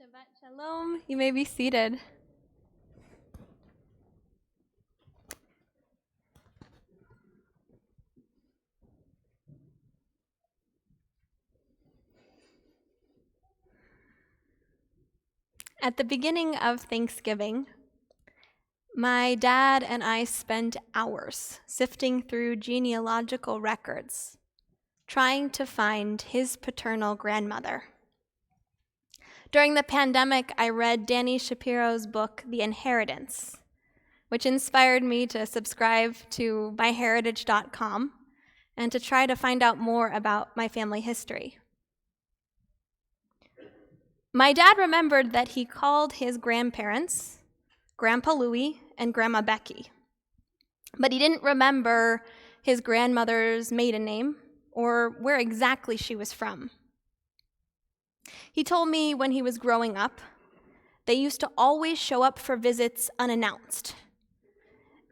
Shabbat Shalom. You may be seated. At the beginning of Thanksgiving, my dad and I spent hours sifting through genealogical records, trying to find his paternal grandmother. During the pandemic, I read Danny Shapiro's book, The Inheritance, which inspired me to subscribe to myheritage.com and to try to find out more about my family history. My dad remembered that he called his grandparents Grandpa Louie and Grandma Becky, but he didn't remember his grandmother's maiden name or where exactly she was from. He told me when he was growing up, they used to always show up for visits unannounced,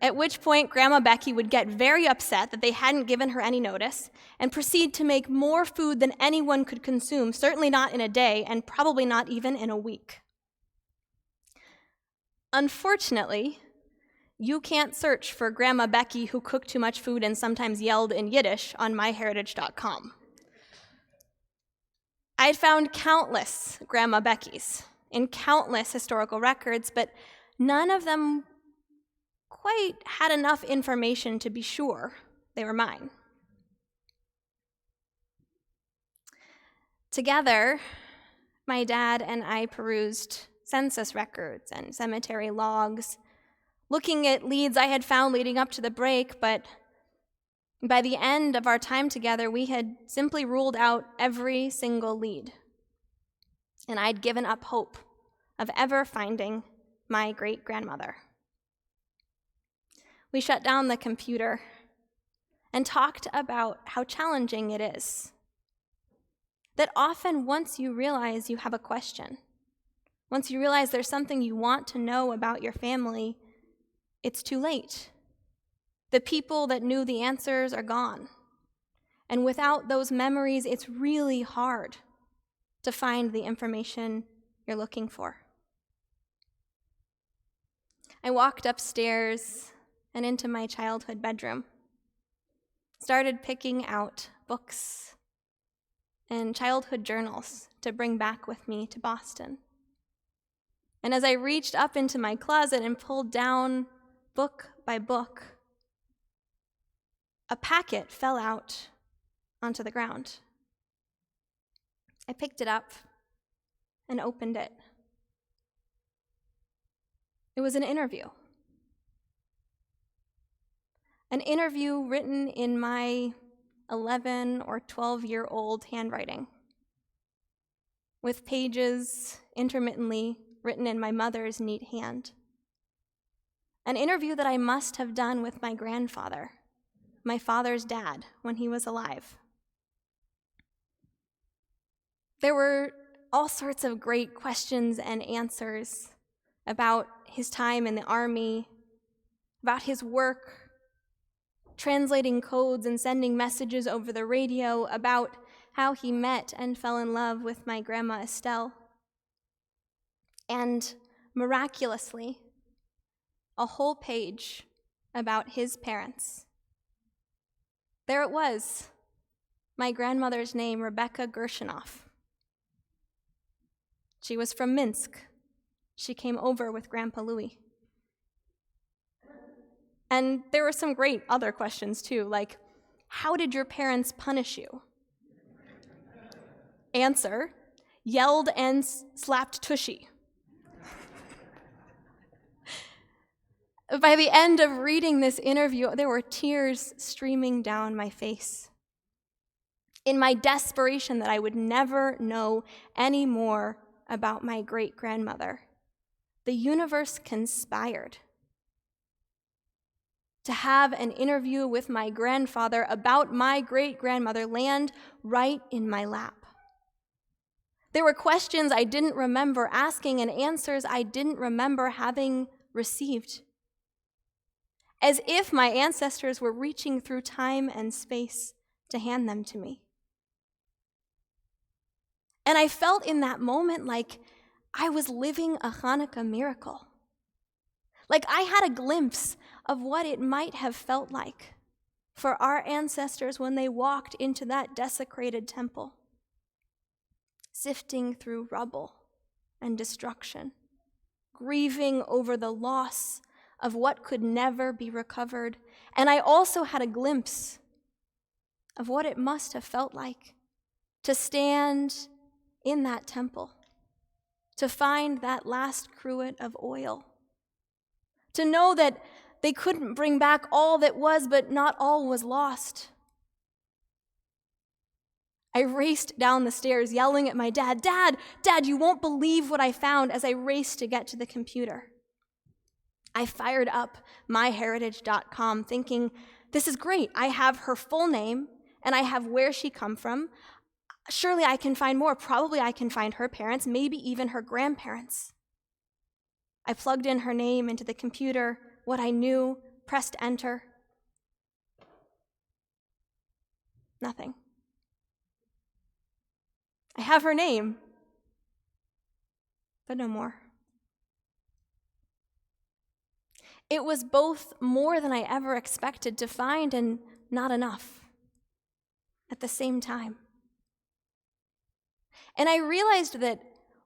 at which point Grandma Becky would get very upset that they hadn't given her any notice and proceed to make more food than anyone could consume, certainly not in a day and probably not even in a week. Unfortunately, you can't search for Grandma Becky who cooked too much food and sometimes yelled in Yiddish on myheritage.com. I'd found countless Grandma Beckys in countless historical records, but none of them quite had enough information to be sure they were mine. Together, my dad and I perused census records and cemetery logs, looking at leads I had found leading up to the break, but by the end of our time together, we had simply ruled out every single lead, and I'd given up hope of ever finding my great-grandmother. We shut down the computer and talked about how challenging it is. That often once you realize you have a question, once you realize there's something you want to know about your family, it's too late. The people that knew the answers are gone. And without those memories, it's really hard to find the information you're looking for. I walked upstairs and into my childhood bedroom, started picking out books and childhood journals to bring back with me to Boston. And as I reached up into my closet and pulled down book by book, a packet fell out onto the ground. I picked it up and opened it. It was an interview. An interview written in my 11 or 12-year-old handwriting, with pages intermittently written in my mother's neat hand. An interview that I must have done with my grandfather, my father's dad, when he was alive. There were all sorts of great questions and answers about his time in the army, about his work, translating codes and sending messages over the radio, about how he met and fell in love with my grandma Estelle. And miraculously, a whole page about his parents. There it was, my grandmother's name, Rebecca Gershinoff. She was from Minsk. She came over with Grandpa Louie. And there were some great other questions too, like, how did your parents punish you? Answer, yelled and slapped Tushy. By the end of reading this interview, there were tears streaming down my face. In my desperation that I would never know any more about my great-grandmother, the universe conspired to have an interview with my grandfather about my great-grandmother land right in my lap. There were questions I didn't remember asking and answers I didn't remember having received, as if my ancestors were reaching through time and space to hand them to me. And I felt in that moment like I was living a Hanukkah miracle. Like I had a glimpse of what it might have felt like for our ancestors when they walked into that desecrated temple, sifting through rubble and destruction, grieving over the loss of what could never be recovered. And I also had a glimpse of what it must have felt like to stand in that temple, to find that last cruet of oil, to know that they couldn't bring back all that was, but not all was lost. I raced down the stairs yelling at my dad, Dad, you won't believe what I found, as I raced to get to the computer. I fired up myheritage.com thinking, this is great. I have her full name and I have where she come from. Surely I can find more. Probably I can find her parents, maybe even her grandparents. I plugged in her name into the computer, what I knew, pressed enter. Nothing. I have her name, but no more. It was both more than I ever expected to find and not enough at the same time. And I realized that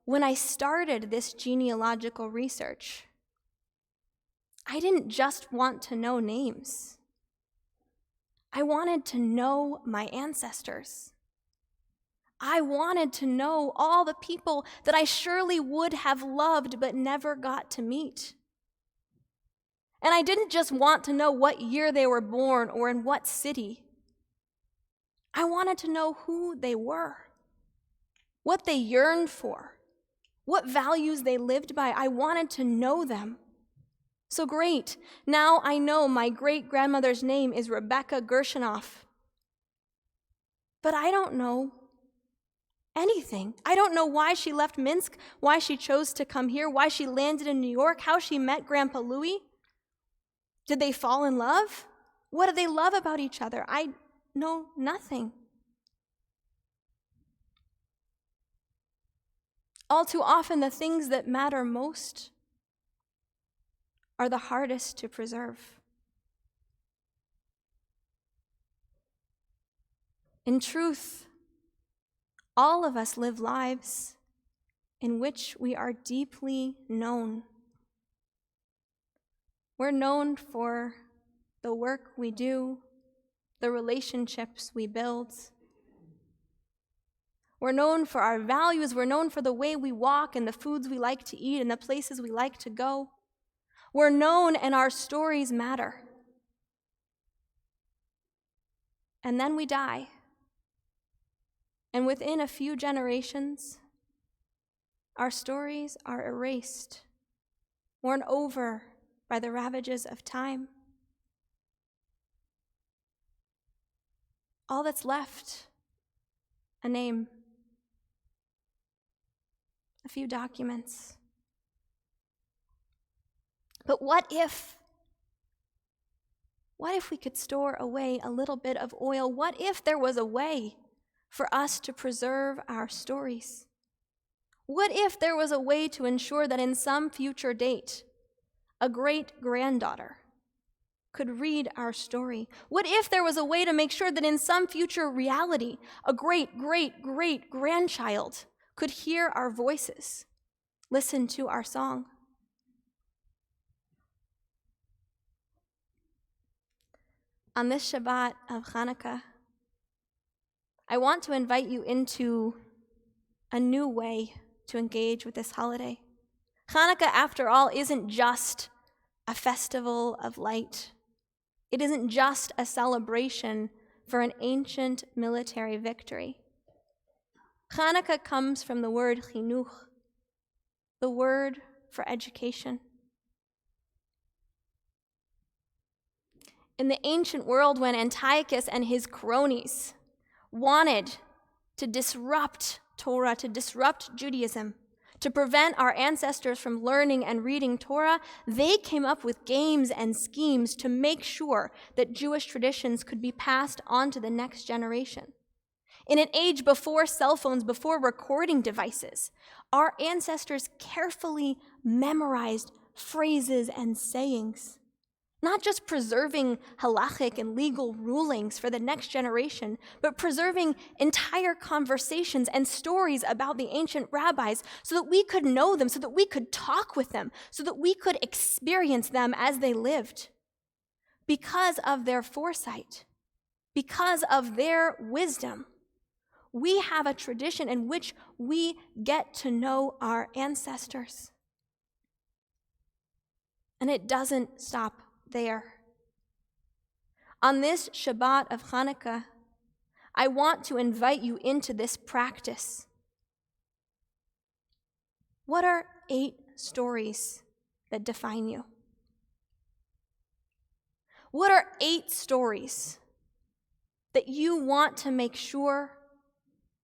when I started this genealogical research, I didn't just want to know names. I wanted to know my ancestors. I wanted to know all the people that I surely would have loved but never got to meet. And I didn't just want to know what year they were born or in what city. I wanted to know who they were, what they yearned for, what values they lived by. I wanted to know them. So great, now I know my great-grandmother's name is Rebecca Gershinoff. But I don't know anything. I don't know why she left Minsk, why she chose to come here, why she landed in New York, how she met Grandpa Louis. Did they fall in love? What did they love about each other? I know nothing. All too often, the things that matter most are the hardest to preserve. In truth, all of us live lives in which we are deeply known. We're known for the work we do, the relationships we build. We're known for our values. We're known for the way we walk and the foods we like to eat and the places we like to go. We're known and our stories matter. And then we die. And within a few generations, our stories are erased, worn over by the ravages of time. All that's left, a name, a few documents. But what if we could store away a little bit of oil? What if there was a way for us to preserve our stories? What if there was a way to ensure that in some future date, a great-granddaughter could read our story? What if there was a way to make sure that in some future reality, a great-great-great-grandchild could hear our voices, listen to our song? On this Shabbat of Hanukkah, I want to invite you into a new way to engage with this holiday. Hanukkah, after all, isn't just a festival of light. It isn't just a celebration for an ancient military victory. Hanukkah comes from the word chinuch, the word for education. In the ancient world, when Antiochus and his cronies wanted to disrupt Torah, to disrupt Judaism, to prevent our ancestors from learning and reading Torah, they came up with games and schemes to make sure that Jewish traditions could be passed on to the next generation. In an age before cell phones, before recording devices, our ancestors carefully memorized phrases and sayings, not just preserving halachic and legal rulings for the next generation, but preserving entire conversations and stories about the ancient rabbis so that we could know them, so that we could talk with them, so that we could experience them as they lived. Because of their foresight, because of their wisdom, we have a tradition in which we get to know our ancestors. And it doesn't stop there. On this Shabbat of Hanukkah, I want to invite you into this practice. What are 8 stories that define you? What are 8 stories that you want to make sure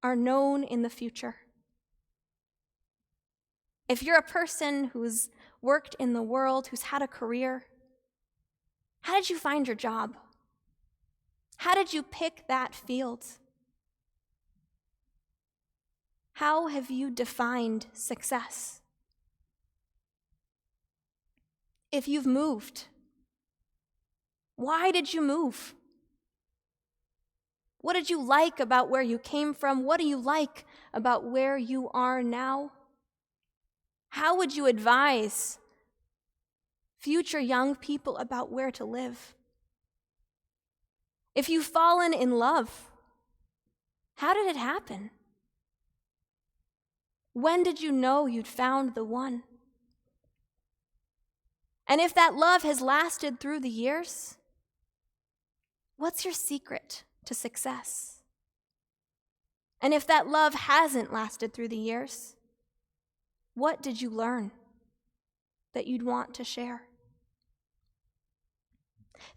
are known in the future? If you're a person who's worked in the world, who's had a career, how did you find your job? How did you pick that field? How have you defined success? If you've moved, why did you move? What did you like about where you came from? What do you like about where you are now? How would you advise future young people about where to live? If you've fallen in love, how did it happen? When did you know you'd found the one? And if that love has lasted through the years, what's your secret to success? And if that love hasn't lasted through the years, what did you learn that you'd want to share?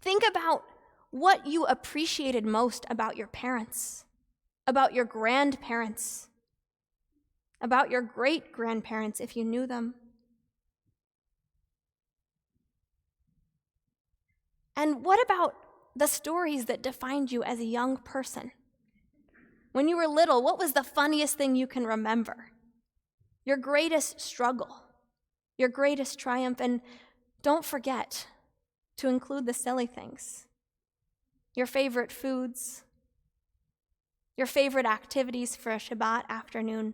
Think about what you appreciated most about your parents, about your grandparents, about your great-grandparents if you knew them. And what about the stories that defined you as a young person? When you were little, what was the funniest thing you can remember? Your greatest struggle, your greatest triumph, and don't forget to include the silly things. Your favorite foods, your favorite activities for a Shabbat afternoon,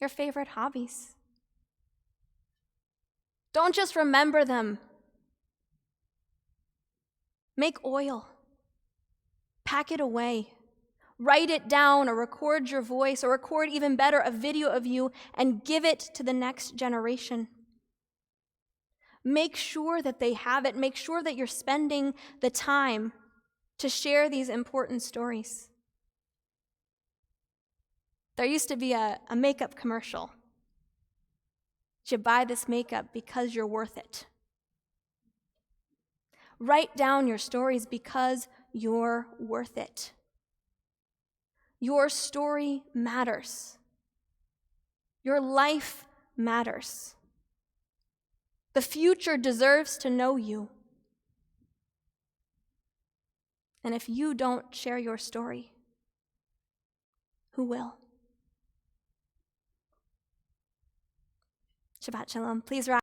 your favorite hobbies. Don't just remember them. Make oil. Pack it away. Write it down or record your voice or record, even better, a video of you and give it to the next generation. Make sure that they have it. Make sure that you're spending the time to share these important stories. There used to be a makeup commercial. You buy this makeup because you're worth it. Write down your stories because you're worth it. Your story matters. Your life matters. The future deserves to know you. And if you don't share your story, who will? Shabbat Shalom. Please rise.